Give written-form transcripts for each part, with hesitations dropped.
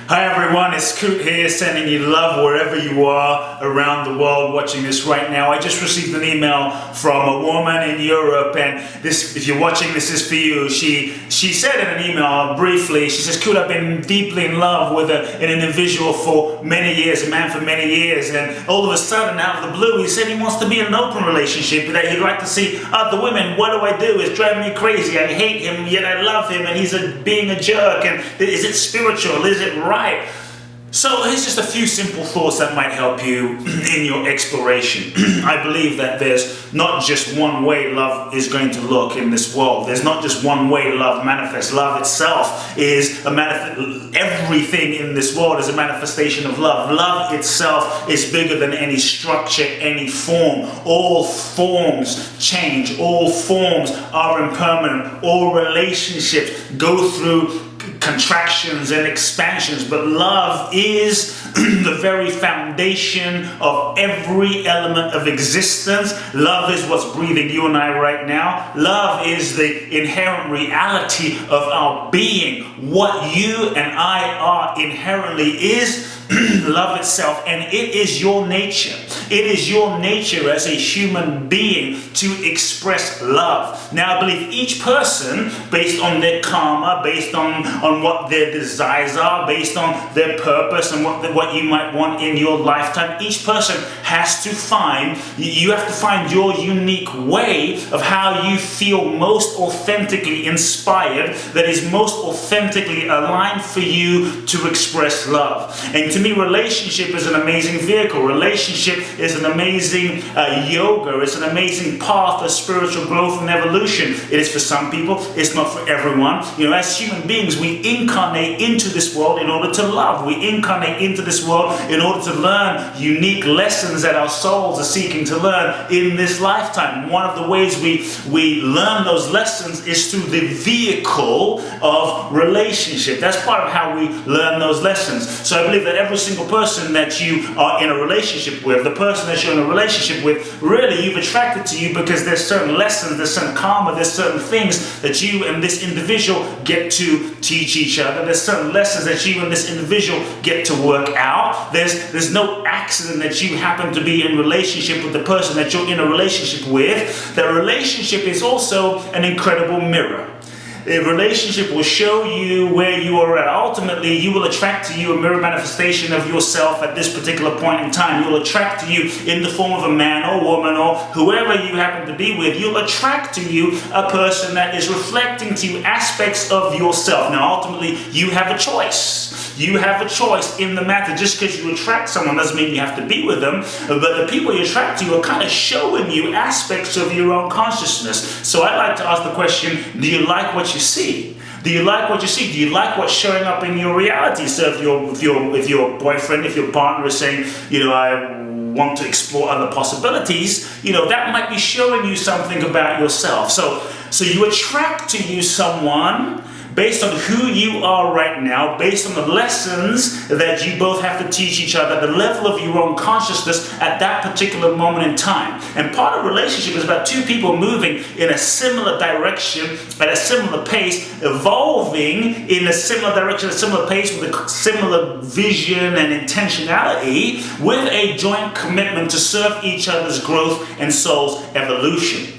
Hi everyone, it's Kute here, sending you love wherever you are around the world watching this right now. I just received an email from a woman in Europe, and this, if you're watching, this is for you. She said in an email briefly, she says, Kute, I've been deeply in love with an individual for many years, a man for many years, and all of a sudden, out of the blue, he said he wants to be in an open relationship, that he'd like to see other women. What do I do? It's driving me crazy. I hate him, yet I love him, and he's being a jerk, and is it spiritual? Is it right? So here's just a few simple thoughts that might help you in your exploration. I believe that there's not just one way love is going to look in this world. There's not just one way love manifests. Love itself is everything in this world is a manifestation of love. Love itself is bigger than any structure, any form. All forms change. All forms are impermanent. All relationships go through contractions and expansions, but love is the very foundation of every element of existence. Love is what's breathing you and I right now. Love is the inherent reality of our being. What you and I are inherently is love itself, and it is your nature. It is your nature as a human being to express love. Now, I believe each person, based on their karma, based on what their desires are, based on their purpose and what you might want in your lifetime, each person has to find, you have to find your unique way of how you feel most authentically inspired, that is most authentically aligned for you to express love. And to me, relationship is an amazing vehicle. Relationship is an amazing yoga. It's an amazing path of spiritual growth and evolution. It is for some people. It's not for everyone. You know, as human beings, we incarnate into this world in order to love. We incarnate into this world in order to learn unique lessons that our souls are seeking to learn in this lifetime. One of the ways we learn those lessons is through the vehicle of relationship. That's part of how we learn those lessons. So I believe that every single person that you are in a relationship with, the person that you're in a relationship with, really you've attracted to you because there's certain lessons, there's certain karma, there's certain things that you and this individual get to teach each other. There's certain lessons that you and this individual get to work out. There's no accident that you happen to be in relationship with the person that you're in a relationship with. The relationship is also an incredible mirror. A relationship will show you where you are at. Ultimately, you will attract to you a mirror manifestation of yourself at this particular point in time. You'll attract to you in the form of a man or woman or whoever you happen to be with. You'll attract to you a person that is reflecting to you aspects of yourself. Now, ultimately, you have a choice. You have a choice in the matter. Just because you attract someone doesn't mean you have to be with them. But the people you attract to are kind of showing you aspects of your own consciousness. So I like to ask the question, do you like what you see? Do you like what you see? Do you like what's showing up in your reality? So if your boyfriend, if your partner is saying, you know, I want to explore other possibilities, you know, that might be showing you something about yourself. So you attract to you someone based on who you are right now, based on the lessons that you both have to teach each other, the level of your own consciousness at that particular moment in time. And part of a relationship is about two people moving in a similar direction, at a similar pace, evolving in a similar direction, a similar pace, with a similar vision and intentionality, with a joint commitment to serve each other's growth and soul's evolution.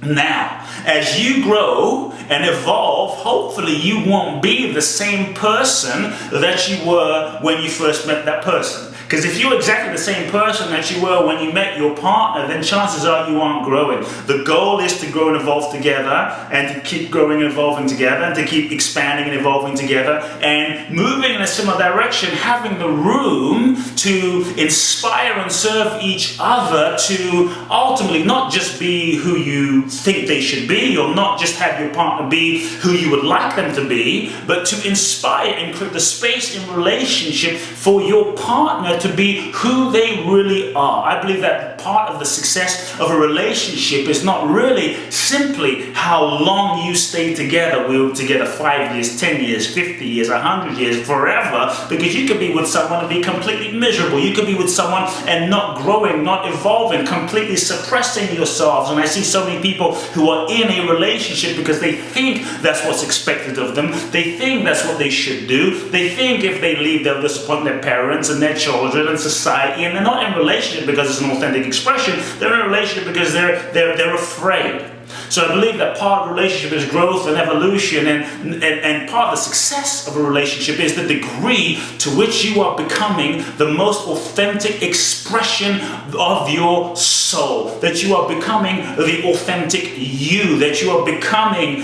Now, as you grow and evolve, hopefully you won't be the same person that you were when you first met that person. Because if you're exactly the same person that you were when you met your partner, then chances are you aren't growing. The goal is to grow and evolve together, and to keep growing and evolving together, and to keep expanding and evolving together, and moving in a similar direction, having the room to inspire and serve each other to ultimately not just be who you think they should be, or not just have your partner be who you would like them to be, but to inspire and create the space in relationship for your partner to be who they really are. I believe that part of the success of a relationship is not really simply how long you stay together. We were together 5 years, 10 years, 50 years, 100 years, forever, because you could be with someone and be completely miserable. You could be with someone and not growing, not evolving, completely suppressing yourselves. And I see so many people who are in a relationship because they think that's what's expected of them. They think that's what they should do. They think if they leave, they'll disappoint their parents and their children and society. And they're not in a relationship because it's an authentic expression. They're in a relationship because they're afraid. So I believe that part of a relationship is growth and evolution, and part of the success of a relationship is the degree to which you are becoming the most authentic expression of your soul, that you are becoming the authentic you, that you are becoming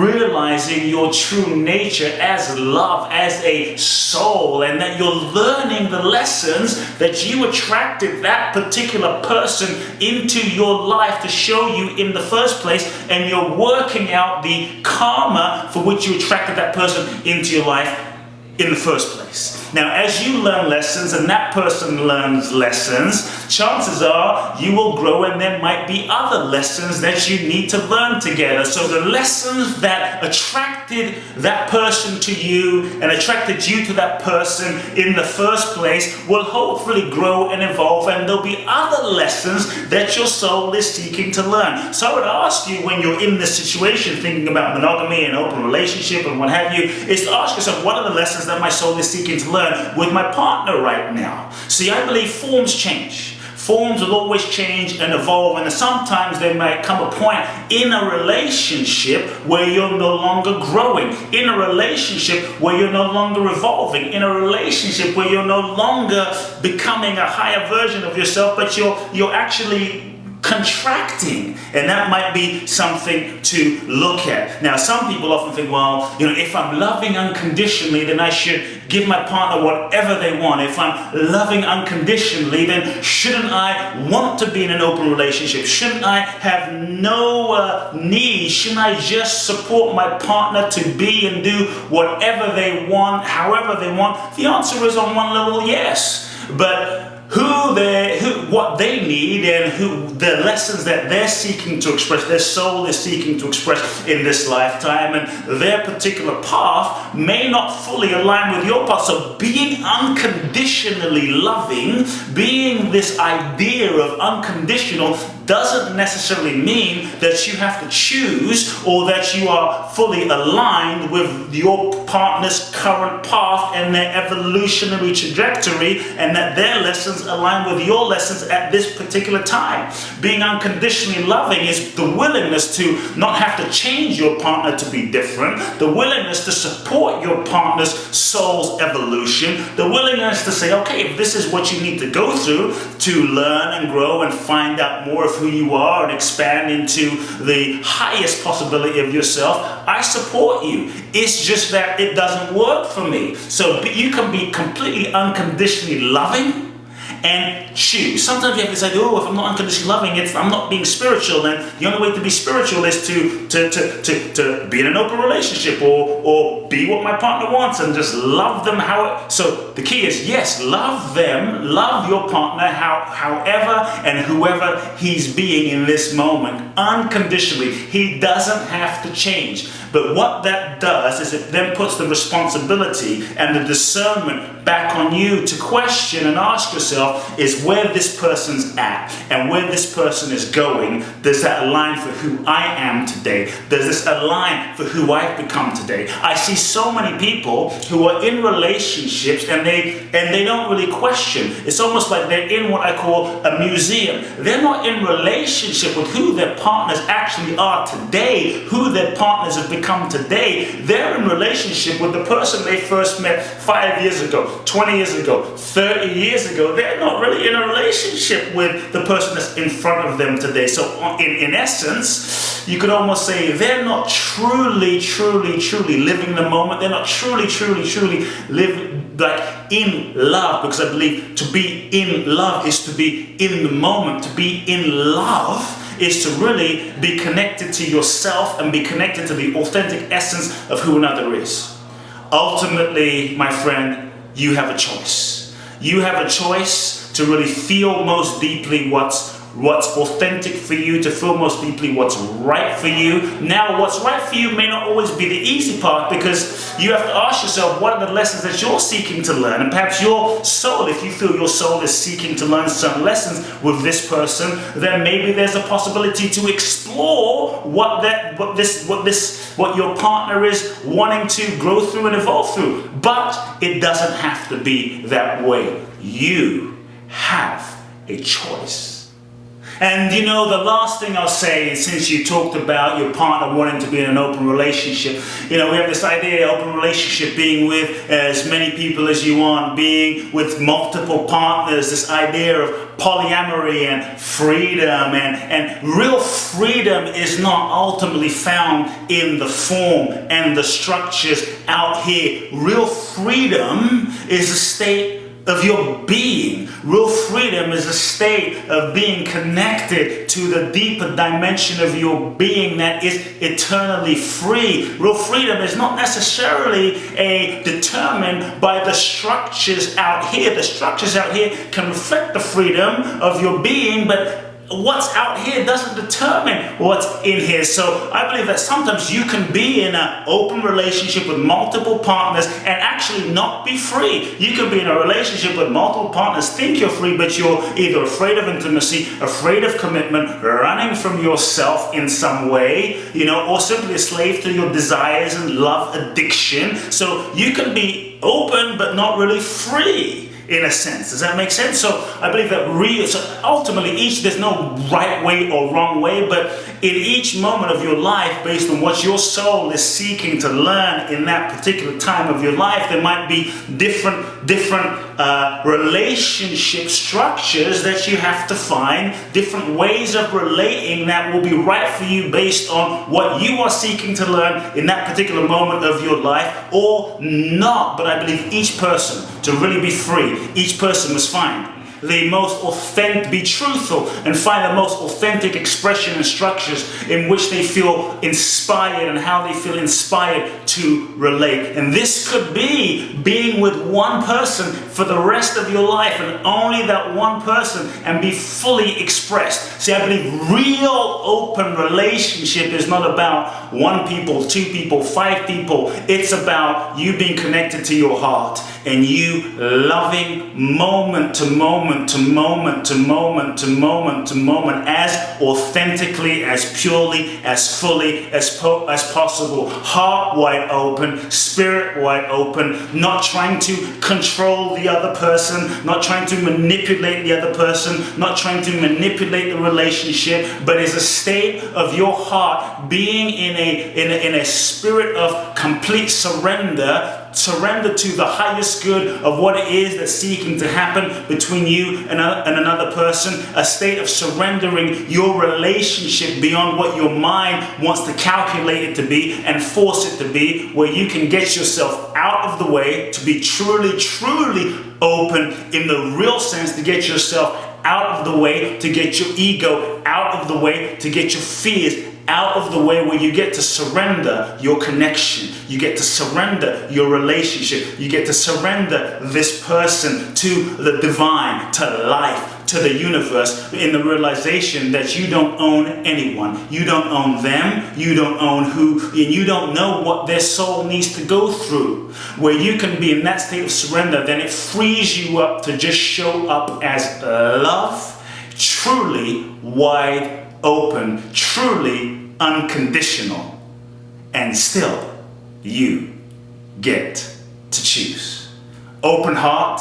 realizing your true nature as love, as a soul, and that you're learning the lessons that you attracted that particular person into your life to show you in the first place, and you're working out the karma for which you attracted that person into your life in the first place. Now, as you learn lessons and that person learns lessons, chances are you will grow, and there might be other lessons that you need to learn together. So the lessons that attracted that person to you and attracted you to that person in the first place will hopefully grow and evolve, and there'll be other lessons that your soul is seeking to learn. So I would ask you, when you're in this situation thinking about monogamy and open relationship and what have you, is to ask yourself, what are the lessons that my soul is seeking to learn with my partner right now? See, I believe forms change. Forms will always change and evolve, and sometimes there might come a point in a relationship where you're no longer growing, in a relationship where you're no longer evolving, in a relationship where you're no longer becoming a higher version of yourself, but you're actually contracting, and that might be something to look at. Now, some people often think, well, if I'm loving unconditionally, then I should give my partner whatever they want. If I'm loving unconditionally, then shouldn't I want to be in an open relationship? Shouldn't I have no needs? Shouldn't I just support my partner to be and do whatever they want, however they want? The answer is, on one level, yes. But what they need and the lessons that they're seeking to express, their soul is seeking to express in this lifetime, and their particular path may not fully align with your path. So being unconditionally loving, being this idea of unconditional, doesn't necessarily mean that you have to choose or that you are fully aligned with your partner's current path and their evolutionary trajectory, and that their lessons align with your lessons at this particular time. Being unconditionally loving is the willingness to not have to change your partner to be different, the willingness to support your partner's soul's evolution, the willingness to say, okay, if this is what you need to go through to learn and grow and find out more of who you are and expand into the highest possibility of yourself, I support you. It's just that it doesn't work for me. So you can be completely unconditionally loving and choose. Sometimes you have to say, oh, if I'm not unconditionally loving, I'm not being spiritual. And the only way to be spiritual is to be in an open relationship or be what my partner wants and just love them so the key is, yes, love them, love your partner however and whoever he's being in this moment, unconditionally. He doesn't have to change. But what that does is it then puts the responsibility and the discernment back on you to question and ask yourself, is where this person's at and where this person is going, does that align for who I am today? Does this align for who I've become today? I see so many people who are in relationships and they don't really question. It's almost like they're in what I call a museum. They're not in relationship with who their partners actually are today, who their partners have become today. They're in relationship with the person they first met 5 years ago, 20 years ago, 30 years ago. They're not really in a relationship with the person that's in front of them today. So in essence, you could almost say they're not truly living the moment. They're not truly living like in love, because I believe to be in love is to be in the moment. To be in love is to really be connected to yourself and be connected to the authentic essence of who another is. Ultimately, my friend, you have a choice. You have a choice to really feel most deeply what's authentic for you, to feel most deeply what's right for you. Now, what's right for you may not always be the easy part, because you have to ask yourself, what are the lessons that you're seeking to learn? And perhaps your soul, if you feel your soul is seeking to learn some lessons with this person, then maybe there's a possibility to explore what your partner is wanting to grow through and evolve through. But it doesn't have to be that way. You have a choice. And the last thing I'll say is, since you talked about your partner wanting to be in an open relationship, we have this idea of open relationship being with as many people as you want, being with multiple partners, this idea of polyamory and freedom, and real freedom is not ultimately found in the form and the structures out here. Real freedom is a state of your being. Real freedom is a state of being connected to the deeper dimension of your being that is eternally free. Real freedom is not necessarily determined by the structures out here. The structures out here can reflect the freedom of your being, but what's out here doesn't determine what's in here. So I believe that sometimes you can be in an open relationship with multiple partners and actually not be free. You can be in a relationship with multiple partners, think you're free, but you're either afraid of intimacy, afraid of commitment, running from yourself in some way, or simply a slave to your desires and love addiction. So you can be open but not really free, in a sense. Does that make sense? So I believe that ultimately there's no right way or wrong way, but in each moment of your life, based on what your soul is seeking to learn in that particular time of your life, there might be different relationship structures that you have to find, different ways of relating that will be right for you based on what you are seeking to learn in that particular moment of your life, or not. But I believe each person, to really be free, each person must find the most authentic, be truthful, and find the most authentic expression and structures in which they feel inspired and how they feel inspired to relate. And this could be being with one person for the rest of your life, and only that one person, and be fully expressed. See, I believe real open relationship is not about one people, two people, five people. It's about you being connected to your heart and you loving moment to moment to moment to moment to moment to moment, as authentically, as purely, as fully as possible. Heart wide open, spirit wide open, not trying to control the other person, not trying to manipulate the other person, not trying to manipulate the relationship, but is a state of your heart being in a spirit of complete surrender to the highest good of what it is that's seeking to happen between you and another person, a state of surrendering your relationship beyond what your mind wants to calculate it to be and force it to be, where you can get yourself out of the way to be truly, truly open in the real sense, to get yourself out of the way, to get your ego out of the way, to get your fears out of the way, where you get to surrender your connection, you get to surrender your relationship, you get to surrender this person to the divine, to life, to the universe, in the realization that you don't own anyone, you don't own them, you don't own and you don't know what their soul needs to go through. Where you can be in that state of surrender, then it frees you up to just show up as love, truly wide open, truly unconditional, and still you get to choose. Open heart,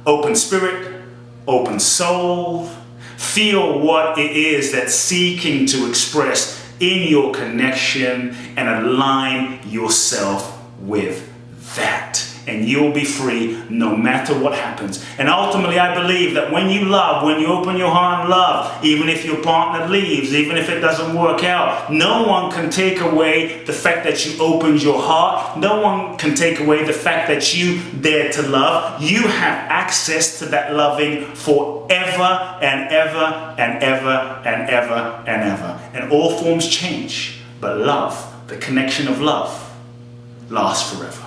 open spirit, open soul. Feel what it is that's seeking to express in your connection, and align yourself with that. And you'll be free no matter what happens. And ultimately, I believe that when you love, when you open your heart and love, even if your partner leaves, even if it doesn't work out, no one can take away the fact that you opened your heart. No one can take away the fact that you dared to love. You have access to that loving forever and ever and ever and ever and ever. And all forms change, but love, the connection of love, lasts forever.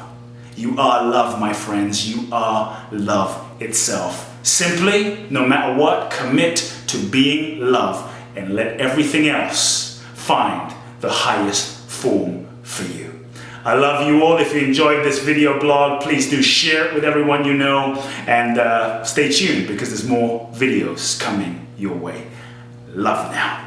You are love, my friends. You are love itself. Simply, no matter what, commit to being love and let everything else find the highest form for you. I love you all. If you enjoyed this video blog, please do share it with everyone you know, and stay tuned because there's more videos coming your way. Love now.